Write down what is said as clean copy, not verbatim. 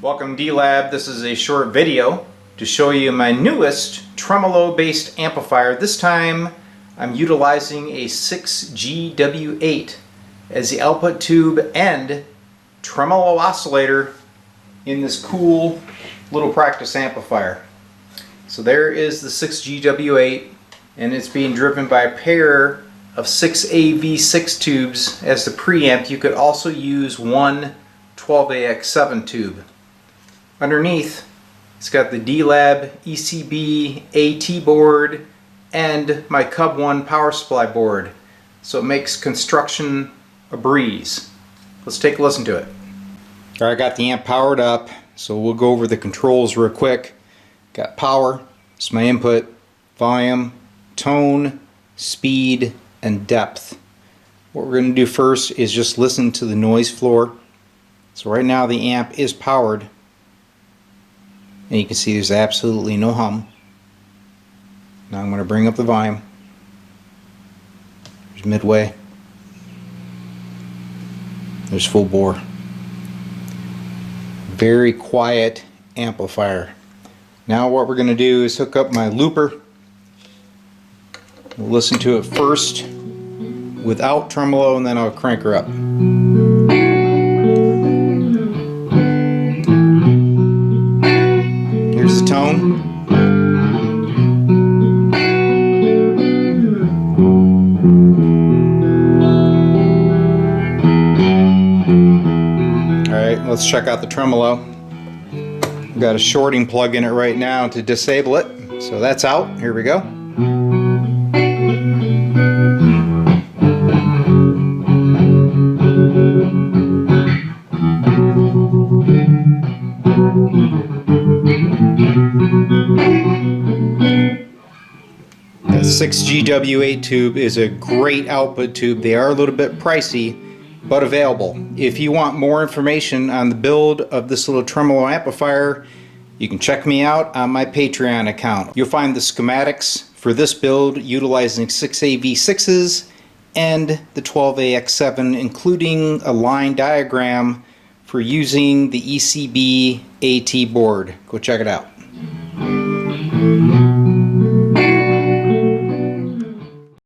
Welcome D-Lab. This is a short video to show you my newest Tremolo based amplifier. This time I'm utilizing a 6GW8 as the output tube and tremolo oscillator in this cool little practice amplifier. So there is the 6GW8 and it's being driven by a pair of 6AV6 tubes as the preamp. You could also use one 12AX7 tube. Underneath, it's got the D-Lab ECB AT board and my Cub 1 power supply board. So it makes construction a breeze. Let's take a listen to it. Alright, I got the amp powered up, so we'll go over the controls real quick. Got power, it's my input, volume, tone, speed, and depth. What we're going to do first is just listen to the noise floor. So right now the amp is powered. And you can see there's absolutely no hum. Now I'm going to bring up the volume. There's midway. There's full bore. Very quiet amplifier. Now what we're going to do is hook up my looper. We'll listen to it first without tremolo and then I'll crank her up. Here's the tone. Alright, let's check out the tremolo. I've got a shorting plug in it right now to disable it. So that's out. Here we go. The 6GW8 tube is a great output tube. They are a little bit pricey, but available. If you want more information on the build of this little tremolo amplifier, you can check me out on my Patreon account. You'll find the schematics for this build utilizing 6AV6s and the 12AX7, including a line diagram for using the ECB AT board. Go check it out.